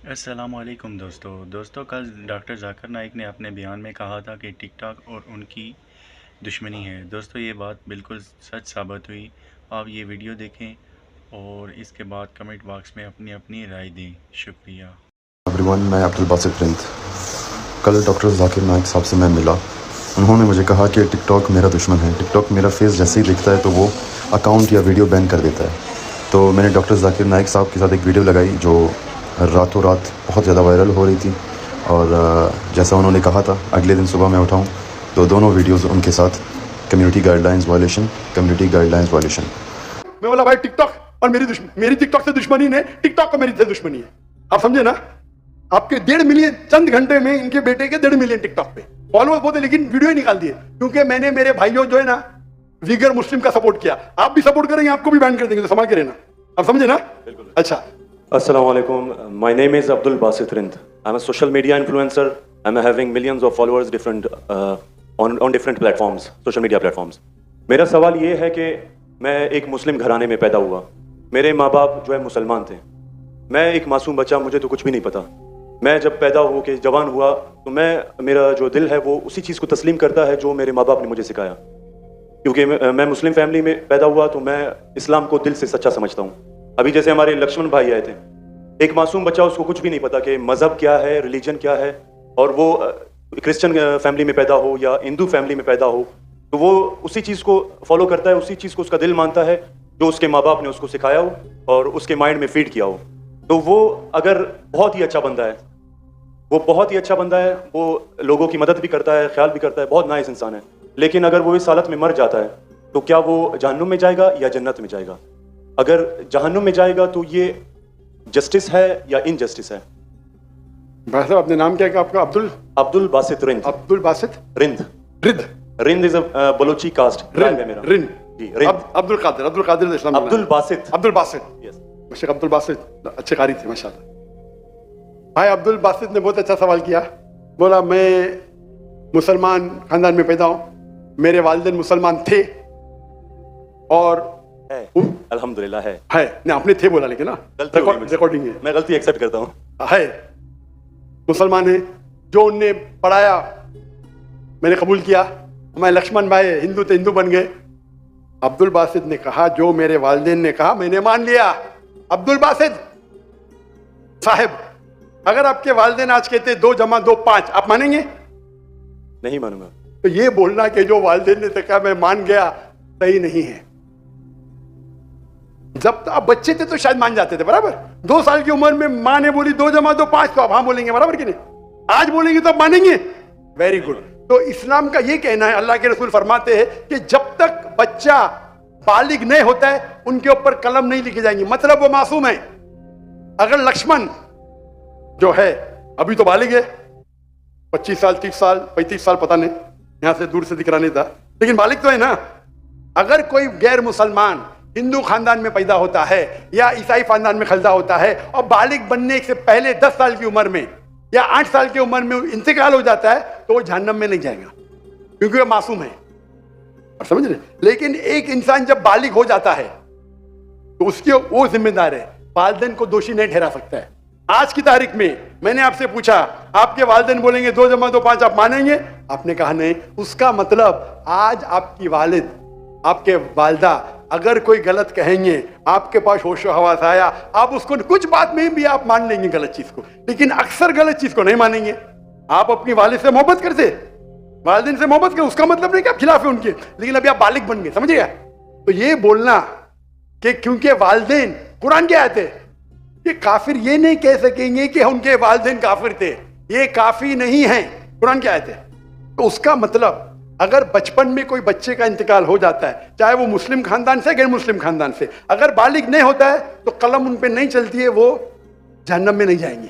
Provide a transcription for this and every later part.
अस्सलामुअलैकुम दोस्तों कल डॉक्टर जाकिर नाइक ने अपने बयान में कहा था कि टिकटॉक और उनकी दुश्मनी है। दोस्तों ये बात बिल्कुल सच साबित हुई। आप ये वीडियो देखें और इसके बाद कमेंट बॉक्स में अपनी अपनी राय दें। शुक्रिया। एवरीवन, मैं अब्दुल बासित रिंद। कल डॉक्टर जाकिर नाइक साहब से मैं मिला। उन्होंने मुझे कहा कि टिकटॉक मेरा दुश्मन है। टिकटॉक मेरा फेस जैसे ही दिखता है तो वो अकाउंट या वीडियो बैन कर देता है। तो मैंने डॉक्टर जाकिर नाइक साहब के साथ एक वीडियो लगाई जो रातों रात बहुत ज़्यादा वायरल हो रही थी। और जैसा उन्होंने कहा था अगले दिन सुबह मैं उठाऊँ तो दोनों वीडियोज़ उनके साथ कम्युनिटी गाइडलाइंस वायलेशन। मैं बोला भाई टिकटॉक और मेरी टिकटॉक से दुश्मनी नहीं, टिकटॉक को मेरी से दुश्मनी है। आप समझे ना? आपके 1.5 मिलियन चंद घंटे में इनके बेटे के 1.5 मिलियन टिकटॉक पे फॉलोअर्स बहुत है, लेकिन वीडियो ही निकाल दिए क्योंकि मैंने मेरे भाइयों जो है ना विगर मुस्लिम का सपोर्ट किया। आप भी सपोर्ट करेंगे, आपको भी बैन कर देंगे, तो संभाल के रहना। आप समझे ना? अच्छा, Assalamu alaikum. My name is Abdul Basit Rind. I'm a social media influencer. I'm having millions of followers on different platforms, social media platforms. मेरा सवाल ये है कि मैं एक मुस्लिम घराने में पैदा हुआ। मेरे माँ बाप जो है मुसलमान थे। मैं एक मासूम बच्चा, मुझे तो कुछ भी नहीं पता। मैं जब पैदा हो के जवान हुआ तो मेरा जो दिल है वो उसी चीज़ को तस्लीम करता है जो मेरे माँ बाप ने मुझे सिखाया। क्योंकि मैं मुस्लिम फैमिली में पैदा हुआ तो मैं इस्लाम को दिल से सच्चा समझता हूँ। अभी जैसे हमारे लक्ष्मण भाई आए थे, एक मासूम बच्चा, उसको कुछ भी नहीं पता कि मज़हब क्या है, रिलीजन क्या है, और वो क्रिश्चियन फैमिली में पैदा हो या हिंदू फैमिली में पैदा हो तो वो उसी चीज़ को फॉलो करता है, उसी चीज़ को उसका दिल मानता है जो उसके माँ बाप ने उसको सिखाया हो और उसके माइंड में फीड किया हो। तो वो अगर बहुत ही अच्छा बंदा है, वो बहुत ही अच्छा बंदा है, वो लोगों की मदद भी करता है, ख्याल भी करता है, बहुत नाइस इंसान है, लेकिन अगर वो इस हालत में मर जाता है तो क्या वो जहन्नुम में जाएगा या जन्नत में जाएगा? अगर जहन्नुम में जाएगा तो ये जस्टिस है या इनजस्टिस है? भाई साहब अपने नाम क्या है आपका? Abdul Basit Rind. Abdul Basit Rind. Rind. Rind is a Balochi caste. Rind है मेरा। रिंद जी, रिंद। अब्दुल कादिर इस्लाम। अब्दुल बासित। अब्दुल बासित, यस। शेख अब्दुल बासित अच्छे कारी थे माशाल्लाह। भाई अब्दुल बासित ने बहुत अच्छा सवाल किया। बोला मैं मुसलमान खानदान में पैदा हूँ, मेरे वालिदैन मुसलमान थे और अल्हम्दुलिल्लाह है। नहीं, आपने थे बोला, लेकिन ना रिकॉर्डिंग है, मैं गलती एक्सेप्ट करता हूँ। है मुसलमान है। जो उनने पढ़ाया मैंने कबूल किया। हमारे लक्ष्मण भाई हिंदू थे, हिंदू बन गए। अब्दुल बासित ने कहा जो मेरे वालिदैन ने कहा मैंने मान लिया। अब्दुल बासित साहब, अगर आपके वालिदैन आज कहते 2 + 2 = 5, आप मानेंगे? नहीं मानूंगा। तो ये बोलना कि जो वालिदैन ने कहा मैं मान गया, सही नहीं है। जब तो आप बच्चे थे तो शायद मान जाते थे, बराबर। 2 साल की उम्र में माँ ने बोली 2 + 2 = 5, तो आप हाँ बोलेंगे, बराबर कि नहीं? आज बोलेंगे तो आप मानेंगे। Very good. तो इस्लाम का ये कहना है, अल्लाह के रसूल फरमाते हैं कि जब तक बच्चा बालिग नहीं होता है उनके ऊपर कलम नहीं लिखी जाएंगी, मतलब वो मासूम है। अगर लक्ष्मण जो है अभी तो बालिग है, 25 साल 30 साल 35 साल पता नहीं, यहां से दूर से दिख रहा नहीं था, लेकिन बालिग तो है ना। अगर कोई गैर मुसलमान हिंदू खानदान में पैदा होता है या ईसाई खानदान में पैदा होता है और बालिग बनने से पहले 10 साल की उम्र में या 8 साल की उम्र में इंतकाल हो जाता है तो वो जहन्नम में नहीं जाएगा, क्योंकि वो मासूम है। आप समझ रहे? लेकिन एक इंसान जब बालिग हो जाता है तो उसके वो जिम्मेदार है, वालिदैन को दोषी नहीं ठहरा सकता है। आज की तारीख में मैंने आपसे पूछा, आपके वालिदैन बोलेंगे 2 + 2 = 5, आप मानेंगे? आपने कहा नहीं। उसका मतलब आज आपकी वालिद, आपके वालदा अगर कोई गलत कहेंगे, आपके पास होशो हवास आया, आप उसको कुछ बात में भी आप मान लेंगे गलत चीज को, लेकिन अक्सर गलत चीज को नहीं मानेंगे। आप अपनी वालिद से मोहब्बत करते, वालिदैन से मोहब्बत करते, उसका मतलब नहीं कि आप खिलाफ है उनके, लेकिन अभी आप बालिग बन गए, समझिएगा। तो ये बोलना कि क्योंकि वालिदैन, कुरान क्या आयत है कि काफिर ये नहीं कह सकेंगे कि उनके वालिदैन काफिर थे, ये काफी नहीं है। कुरान क्या आयत है? तो उसका मतलब अगर बचपन में कोई बच्चे का इंतकाल हो जाता है, चाहे वो मुस्लिम खानदान से गैर मुस्लिम खानदान से, अगर बालिग नहीं होता है तो कलम उन पे नहीं चलती है, वो जहन्नम में नहीं जाएंगे।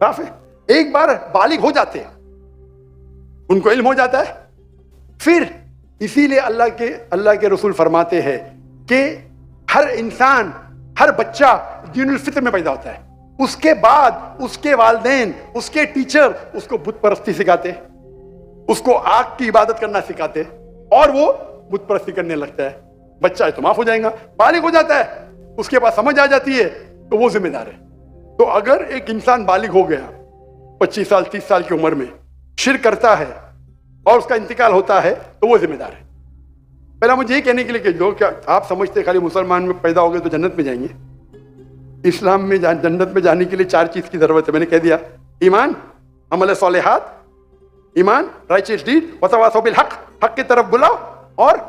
साफ है। एक बार बालिग हो जाते हैं, उनको इल्म हो जाता है, फिर इसीलिए अल्लाह के रसूल फरमाते हैं कि हर इंसान, हर बच्चा दीनुल फित्र में पैदा होता है। उसके बाद उसके वालिदैन, उसके टीचर उसको बुत परस्ती सिखाते, उसको आग की इबादत करना सिखाते और वो बुत परस्ती करने लगता है। बच्चा है तो माफ हो जाएगा, बालिग हो जाता है, उसके पास समझ आ जाती है तो वो जिम्मेदार है। तो अगर एक इंसान बालिग हो गया 25 साल 30 साल की उम्र में, शिर्क करता है और उसका इंतकाल होता है, तो वो जिम्मेदार है। पहला मुझे ये कहने के लिए कह दो, क्या आप समझते खाली मुसलमान में पैदा हो गए तो जन्नत में जाएंगे? इस्लाम में जन्नत में जाने के लिए 4 चीज की जरूरत है। मैंने कह दिया, ईमान, अमल सालिहात, ईमान, राइचियस डीड, वतवासौ बिल हक, हक की तरफ बुलाओ और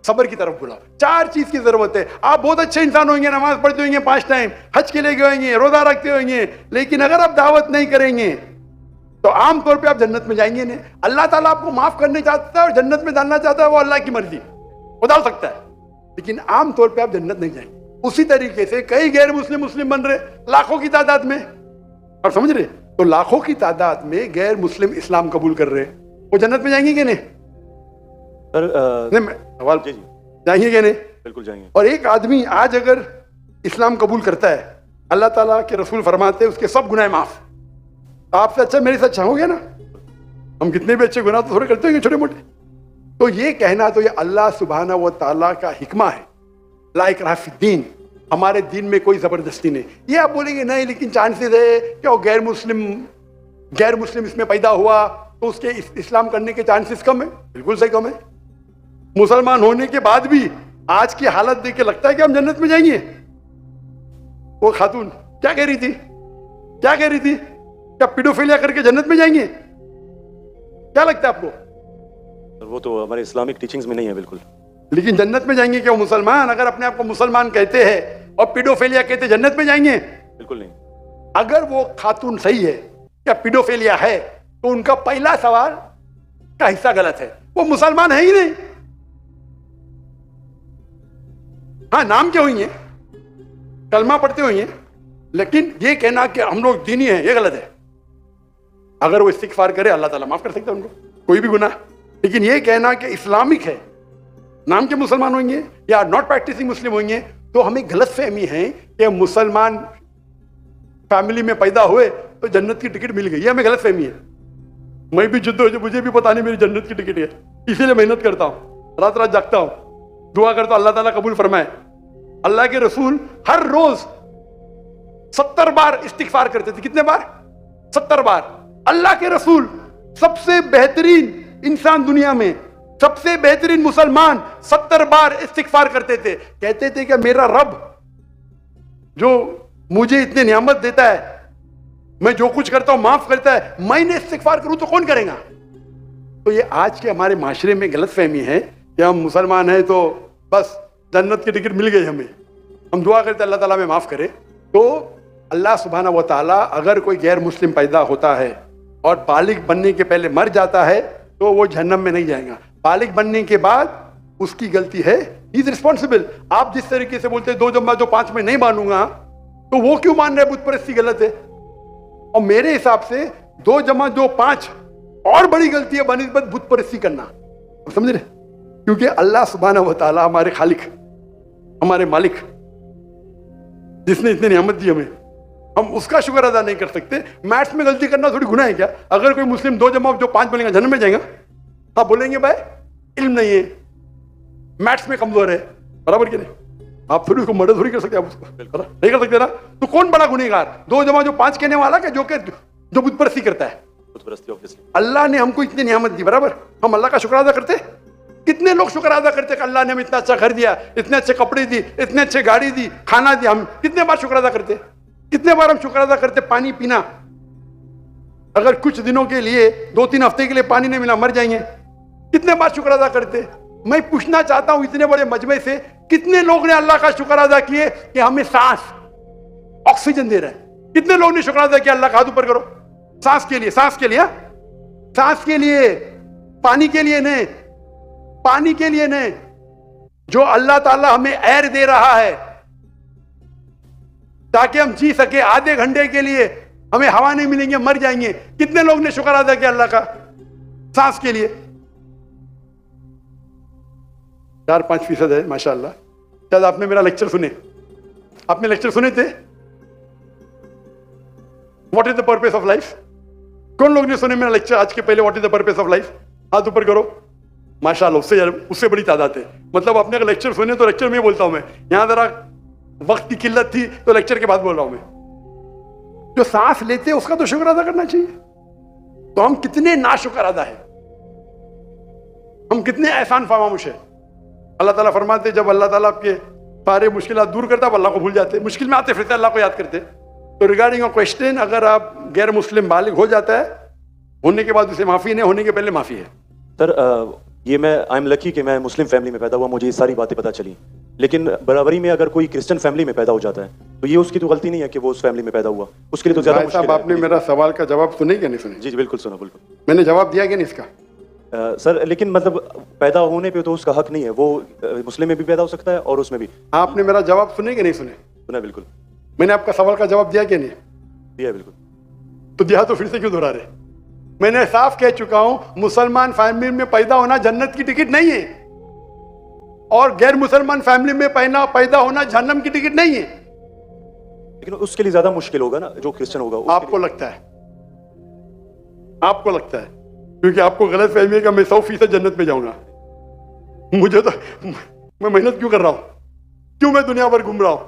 सब्र की तरफ बुलाओ। 4 चीज की जरूरत है। आप बहुत अच्छे इंसान होंगे, नमाज पढ़ते होंगे 5 टाइम, हज के लिए गए होंगे, रोजा रखते होंगे, लेकिन अगर आप दावत नहीं करेंगे तो आमतौर पे आप जन्नत में जाएंगे नहीं। अल्लाह ताला आपको माफ करने चाहता है और जन्नत में डालना चाहता है, वो अल्लाह की मर्जी, वो डाल सकता है, लेकिन आमतौर पे आप जन्नत नहीं जाएंगे। उसी तरीके से कई गैर मुस्लिम मुस्लिम बन रहे लाखों की तादाद में, आप समझ रहे? तो लाखों की तादाद में गैर मुस्लिम इस्लाम कबूल कर रहे हैं, वो जन्नत में जाएंगे कि नहीं? सवाल जी जाएंगे कि नहीं? बिल्कुल जाएंगे। और एक आदमी आज अगर इस्लाम कबूल करता है, अल्लाह ताला के रसूल फरमाते हैं उसके सब गुनाह माफ। आपसे अच्छा मेरे से अच्छा हो गया ना। हम कितने भी अच्छे गुनाह तो थोड़े करते होंगे छोटे मोटे। तो ये कहना तो ये अल्लाह सुब्हाना व ताला का हिकमा है, ला इकराह फिद्दीन, हमारे दीन में कोई जबरदस्ती नहीं। ये आप बोलेंगे नहीं लेकिन चांसेस है क्या गैर मुस्लिम इसमें पैदा हुआ तो उसके इस्लाम करने के चांसेस कम है? बिल्कुल सही कम है। मुसलमान होने के बाद भी आज की हालत देख के लगता है कि हम जन्नत में जाएंगे। वो खातून क्या कह रही थी? क्या पीडोफिलिया करके जन्नत में जाएंगे? क्या लगता है आपको? वो तो हमारे इस्लामिक टीचिंग्स में नहीं है बिल्कुल। लेकिन जन्नत में जाएंगे क्या वो मुसलमान? अगर अपने आप को मुसलमान कहते हैं और पीडोफिलिया कहते हैं, जन्नत में जाएंगे? बिल्कुल नहीं। अगर वो खातून सही है, क्या पीडोफिलिया है, तो उनका पहला सवाल का हिस्सा गलत है। वो मुसलमान है ही नहीं। हाँ, नाम क्या हुई है, कलमा पढ़ते हुए, लेकिन ये कहना कि हम लोग दीनी हैं, ये गलत है। अगर वो इस्तिगफार करे अल्लाह ताला माफ कर सकता है उनको, कोई भी गुनाह। लेकिन ये कहना कि इस्लामिक है, नाम के मुसलमान होंगे या नॉट प्रैक्टिसिंग मुस्लिम होंगे, तो हमें गलत फहमी है कि मुसलमान फैमिली में पैदा हुए तो जन्नत की टिकट मिल गई। ये हमें गलत फहमी है। मैं भी मुझे भी पता नहीं मेरी जन्नत की टिकट है, इसीलिए मेहनत करता हूँ, रात रात जागता हूँ, दुआ करता हूँ अल्लाह ताला कबूल फरमाए। अल्लाह के रसूल हर रोज 70 बार इस्तिगफार करते थे। कितने बार? 70 बार। अल्लाह के रसूल सबसे बेहतरीन इंसान दुनिया में, सबसे बेहतरीन मुसलमान 70 बार इस्तिगफार करते थे। कहते थे कि मेरा रब जो मुझे इतने नियामत देता है, मैं जो कुछ करता हूं माफ करता है, मैंने इस्तिगफार करूं तो कौन करेगा? तो ये आज के हमारे माशरे में गलत फहमी है कि हम मुसलमान हैं तो बस जन्नत की टिकट मिल गई हमें, हम दुआ करते अल्लाह ताला में माफ करे। तो अल्लाह सुब्हाना व ताला अगर कोई गैर मुस्लिम पैदा होता है और बालिग बनने के पहले मर जाता है तो वो जहन्नम में नहीं जाएगा। बालिग बनने के बाद उसकी गलती है, ही इज रिस्पॉन्सिबल। आप जिस तरीके से बोलते 2 जमा 2 5 में नहीं मानूंगा, तो वो क्यों मान रहे बुत परस्ती गलत है? और मेरे हिसाब से 2 जमा 2 5 और बड़ी गलती है बनिस्बत बुत परस्ती करना। आप समझ रहे? क्योंकि अल्लाह सुब्हाना व ताला हमारे खालिक, हमारे मालिक, जिसने इतनी नियामत दी हमें, हम उसका शुक्र अदा नहीं कर सकते। मैथ्स में गलती करना थोड़ी गुनाह है क्या? अगर कोई मुस्लिम 2 जमा 2 5 बोलेगा जन्नत में जाएगा, आप बोलेंगे भाई इल्म नहीं है, मैथ्स में कमजोर है, बराबर कि नहीं? आप थोड़ी उसको मर्डर थोड़ी कर सकते, आप उसको नहीं कर सकते ना। तो कौन बड़ा गुनहगार? 2 जमा 2 5 कहने वाला क्या जो बुत परस्ती करता है? अल्लाह ने हमको इतनी नियामत दी, बराबर, हम अल्लाह का शुक्र अदा करते? कितने लोग शुक्र अदा करते कि अल्लाह ने हमें इतना अच्छा घर दिया, इतने अच्छे कपड़े दी, इतने अच्छे गाड़ी दी, खाना दिया? हम कितने बार शुक्र अदा करते? कितने बार हम शुक्र अदा करते? पानी पीना, अगर कुछ दिनों के लिए 2-3 हफ्ते के लिए पानी नहीं मिला मर जाएंगे, कितने बार शुक्र अदा करते? मैं पूछना चाहता हूं इतने बड़े मजमे से कितने लोग ने अल्लाह का शुक्र अदा किए कि हमें सांस, ऑक्सीजन दे रहा है? कितने लोग ने शुक्र अदा किया? अल्लाह का हाथ ऊपर करो। सांस के लिए, सांस के लिए, सांस के लिए, पानी के लिए नहीं, पानी के लिए नहीं। जो अल्लाह ताला हमें एयर दे रहा है ताकि हम जी सके, आधे घंटे के लिए हमें हवा नहीं मिलेंगे मर जाएंगे, कितने लोग ने शुक्र अदा किया अल्लाह का सांस के लिए? 4-5% है माशाअल्लाह। शायद आपने मेरा लेक्चर सुने, आपने लेक्चर सुने थे what is the purpose of life? कौन लोग ने सुने मेरा लेक्चर आज के पहले? What is the purpose of life? हाथ ऊपर करो। माशाअल्लाह, उससे बड़ी तादाद है। मतलब आपने अगर लेक्चर सुने तो लेक्चर में बोलता हूं मैं, यहां जरा वक्त की किल्लत थी तो लेक्चर के बाद बोल रहा हूं मैं। जो सांस लेते हैं उसका तो शुक्र अदा करना चाहिए। तो हम कितने नाशुक्र अदा है, हम कितने एहसान फरामोश है। अल्लाह ताला फरमाते जब अल्लाह ताला आपके सारे मुश्किल दूर करता है, अल्लाह को भूल जाते, मुश्किल में आते फिरते अल्लाह को याद करते। तो रिगार्डिंग अ क्वेश्चन, अगर आप गैर मुस्लिम बालिग हो जाता है, होने के बाद उसे माफी नहीं, होने के पहले माफी है। सर ये मैं आई एम लकी कि मैं मुस्लिम फैमिली में पैदा हुआ, मुझे ये सारी बातें पता चली। लेकिन बराबरी में अगर कोई क्रिश्चियन फैमिली में पैदा हो जाता है तो ये उसकी तो गलती नहीं है कि वो उस फैमिली में पैदा हुआ, उसके लिए तो ज्यादा मुश्किल है। आपने मेरा सवाल का जवाब सुने क्या नहीं सुने? जी बिल्कुल सुना, बिल्कुल मैंने जवाब दिया क्या नहीं इसका? सर लेकिन मतलब पैदा होने पे तो उसका हक नहीं है, वो मुस्लिम में भी पैदा हो सकता है और उसमें भी। आपने मेरा जवाब सुने कि नहीं सुने? सुना बिल्कुल। मैंने आपका सवाल का जवाब दिया क्या नहीं? दिया बिल्कुल। तो दिया तो फिर से क्यों दोहरा रहे? मैंने साफ कह चुका हूं, मुसलमान फैमिली में पैदा होना जन्नत की टिकट नहीं है, और गैर मुसलमान फैमिली में पैदा होना जहन्नम की टिकट नहीं है। लेकिन उसके लिए ज्यादा मुश्किल होगा ना जो क्रिश्चियन होगा। आपको लगता है, आपको लगता है, क्योंकि आपको गलत फहमी है कि मैं 100% जन्नत में जाऊंगा। मुझे तो, मैं मेहनत क्यों कर रहा हूं, क्यों मैं दुनिया भर घूम रहा हूं,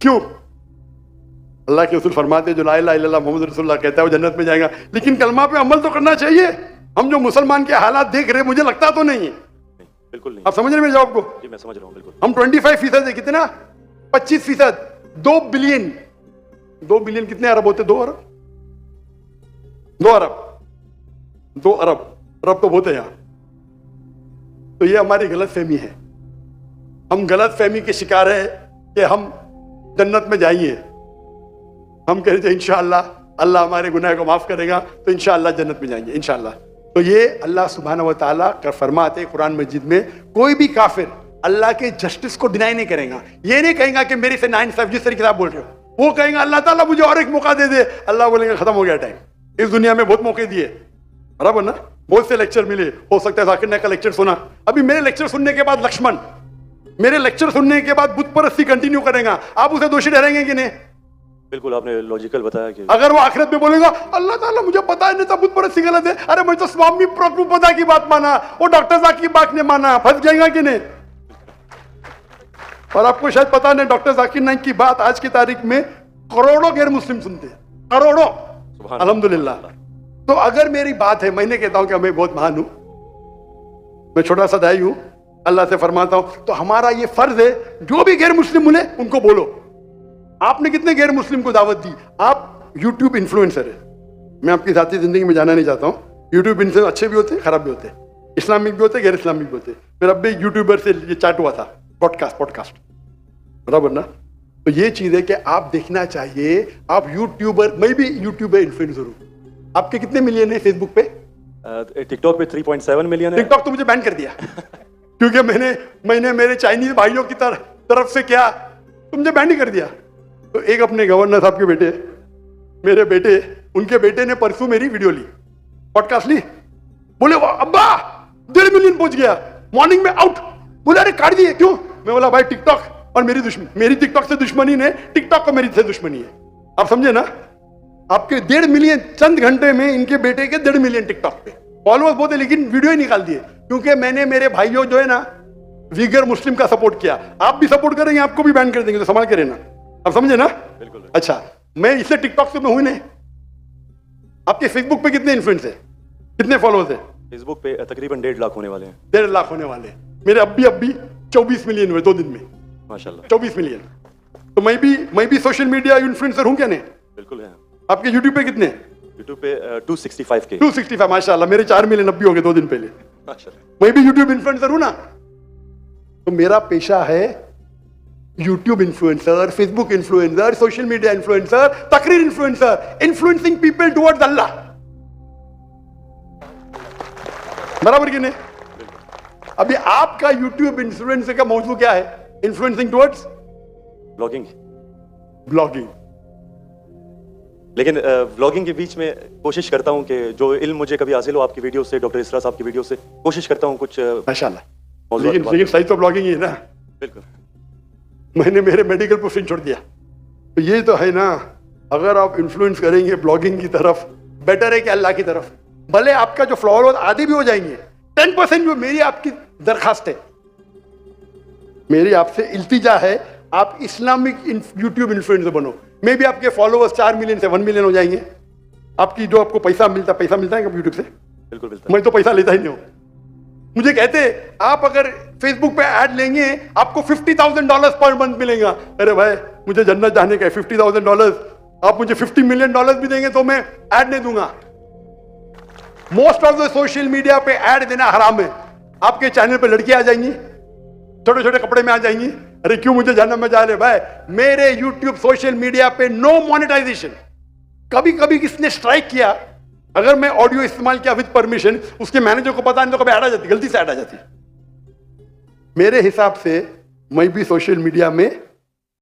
क्यों? अल्लाह के रसूल फरमाते जो ला इलाहा इल्लल्लाह मोहम्मद रसूलुल्लाह कहता है वो जन्नत में जाएगा, लेकिन कलमा पे अमल तो करना चाहिए। हम जो मुसलमान के हालात देख रहे, मुझे लगता तो नहीं है। बिल्कुल नहीं। आप समझ रहे मेरे जवाब को? जी मैं समझ रहा हूं बिल्कुल। हम 25% है, कितना? 25%, 2 बिलियन। 2 बिलियन कितने अरब होते? 2 अरब, 2 अरब, 2 अरब, अरब तो बहुत है यहाँ। तो ये हमारी गलत फहमी है, हम गलत फहमी के शिकार है कि हम जन्नत में जाएंगे। हम कह रहे थे इंशाअल्लाह अल्लाह हमारे गुनाह को माफ करेगा तो इंशाअल्लाह जन्नत में जाएंगे इंशाअल्लाह। तो ये अल्लाह सुब्हानहू व तआला का फरमाते कुरान मजीद में, कोई भी काफिर अल्लाह के जस्टिस को डिनाई नहीं करेगा। ये नहीं कहेगा कि मेरे से नाइंसाफ, जिस तरीके से आप बोल रहे हो, वो कहेगा अल्लाह ताला मुझे और एक मौका दे दे। अल्लाह बोलेंगे खत्म हो गया टाइम, इस दुनिया में बहुत मौके दिए, बराबर ना? बहुत से लेक्चर मिले, हो सकता है जाकिर नाइक का लेक्चर सुना। अभी मेरे लेक्चर सुनने के बाद लक्ष्मण मेरे लेक्चर सुनने के बाद बुत परस्ती कंटिन्यू करेगा, आप उसे दोषी ठहरेंगे कि नहीं? बिल्कुल आपने लॉजिकल बताया कि अगर वो आखिरत में बोलेगा अल्लाह ताला मुझे पता नहीं था बुत परस्ती गलत है, अरे मैं तो स्वामी प्रभुपदा की बात माना, वो डॉक्टर जाकिर की बात नहीं माना, फंस जाएगा कि नहीं? और आपको शायद पता नहीं, डॉक्टर जाकिर नाइक की बात आज की तारीख में करोड़ों गैर मुस्लिम सुनते हैं, करोड़ों, अल्हम्दुलिल्लाह। तो अगर मेरी बात है, मैंने कहता हूं कि मैं बहुत महान हूं, मैं छोटा सा दाई हूं, अल्लाह से फरमाता हूं, तो हमारा ये फर्ज है जो भी गैर मुस्लिम मिले उनको बोलो। आपने कितने गैर मुस्लिम को दावत दी? आप यूट्यूब इन्फ्लुएंसर है, मैं आपकी जाती जिंदगी में जाना नहीं चाहता हूं। यूट्यूब इन्फ्लुएंसर अच्छे भी होते हैं, खराब भी होते हैं, इस्लामिक भी होते हैं, गैर इस्लामिक भी होते हैं। मेरा अब भी यूट्यूबर से ये चैट हुआ था, पॉडकास्ट, बराबर ना? तो ये चीज है कि आप देखना चाहिए, आप यूट्यूबर, मैं भी यूट्यूबर इन्फ्लुएंसर हूं। आपके कितने मिलियन है फेसबुक पे? टिकटॉक पे 3.7 मिलियन है। टिकटॉक तो मुझे बैन कर दिया क्योंकि मैंने मेरे चाइनीज भाइयों की तरफ से क्या, तो मुझे बैन ही कर दिया। तो एक अपने गवर्नर साहब के बेटे, मेरे बेटे, उनके बेटे ने परसों मेरी वीडियो ली, पॉडकास्ट ली, बोले वाह अब्बा 1.5 मिलियन पहुंच गया, मॉर्निंग में आउट। बोले अरे काट दिए, क्यों? मैं बोला भाई टिकटॉक और मेरी टिकटॉक से दुश्मनी ने, टिकटॉक को मेरी से दुश्मनी है। आप समझे ना? आपके 1.5 मिलियन चंद घंटे में, इनके बेटे के 1.5 मिलियन टिकटॉक पे फॉलोअर्स बहुत है, लेकिन वीडियो ही निकाल दिए क्योंकि मैंने मेरे भाइयों जो है ना वीगर मुस्लिम का सपोर्ट किया। आप भी सपोर्ट करेंगे, आपको भी बैन कर देंगे, तो संभाल के रहना। आप समझे ना? बिल्कुल। अच्छा, मैं इससे टिकटॉक से मैं हुई नहीं। आपके फेसबुक पे कितने इन्फ्लुएंस है, कितने फॉलोअर्स है? फेसबुक पे तकरीबन 1.5 लाख होने वाले हैं। 1.5 लाख होने वाले। मेरे अब भी 24 मिलियन हुए 2 दिन में, माशाल्लाह। 24 मिलियन। तो मैं भी सोशल मीडिया इन्फ्लुएंसर हूं क्या नहीं? बिल्कुल है। आपके यूट्यूब पे कितने? यूट्यूब पे 265K। 265, माशाल्लाह। मेरे 4 मिलियन अब भी हो गए 2 दिन पहले। माशाल्लाह। मैं भी यूट्यूब इन्फ्लुएंसर हूं ना। तो मेरा पेशा है YouTube influencer, Facebook influencer, social media influencer, तकरीर इन्फ्लुएंसर, इन्फ्लुएंसिंग पीपल टुवर्ड्स अल्लाह। बराबर कि नहीं? अभी आपका यूट्यूब इन्फ्लुएंसर का मौजू क्या है? Influencing towards blogging. लेकिन व्लॉगिंग के बीच में कोशिश करता हूं कि जो इल्म मुझे कभी हासिल हो आपकी वीडियो से, डॉक्टर इसरा साहब की वीडियो से, कोशिश करता हूं कुछ माशाल्लाह। लेकिन सही तो ब्लॉगिंग ही है ना। बिल्कुल। मैंने मेरे मेडिकल प्रोफेशन छोड़ दिया, तो ये तो है ना। अगर आप इन्फ्लुएंस करेंगे ब्लॉगिंग की तरफ, बेटर है कि अल्लाह की तरफ। भले आपका जो फॉलोअर आधे भी हो जाएंगे, 10% जो मेरी आपकी दरखास्त है, मेरी आपसे इल्तिजा है, आप इस्लामिक यूट्यूब इन्फ्लुएंसर बनो, मे भी आपके फॉलोअर्स 4 मिलियन से 1 मिलियन हो जाएंगे। आपकी जो आपको पैसा मिलता है यूट्यूब से? बिल्कुल मिलता है। मैं तो पैसा लेता ही नहीं हूं। मुझे कहते आप अगर फेसबुक पे ऐड लेंगे आपको $50,000 पर मंथ मिलेगा। अरे भाई मुझे जन्नत जाने का है, $50,000 आप मुझे $50 मिलियन भी देंगे तो मैं ऐड नहीं दूंगा। Most of the social media पे ऐड देना हराम है। आपके चैनल पे लड़की आ जाएंगी, छोटे छोटे कपड़े में आ जाएंगी। अरे क्यों मुझे जन्नत में जा रहे भाई? मेरे यूट्यूब सोशल मीडिया पे नो मोनेटाइजेशन। कभी कभी किसने स्ट्राइक किया, अगर मैं ऑडियो इस्तेमाल किया विद परमिशन, उसके मैनेजर को पता नहीं तो कभी ऐड आ जाती, गलती से ऐड आ जाती। मेरे हिसाब से मैं भी सोशल मीडिया में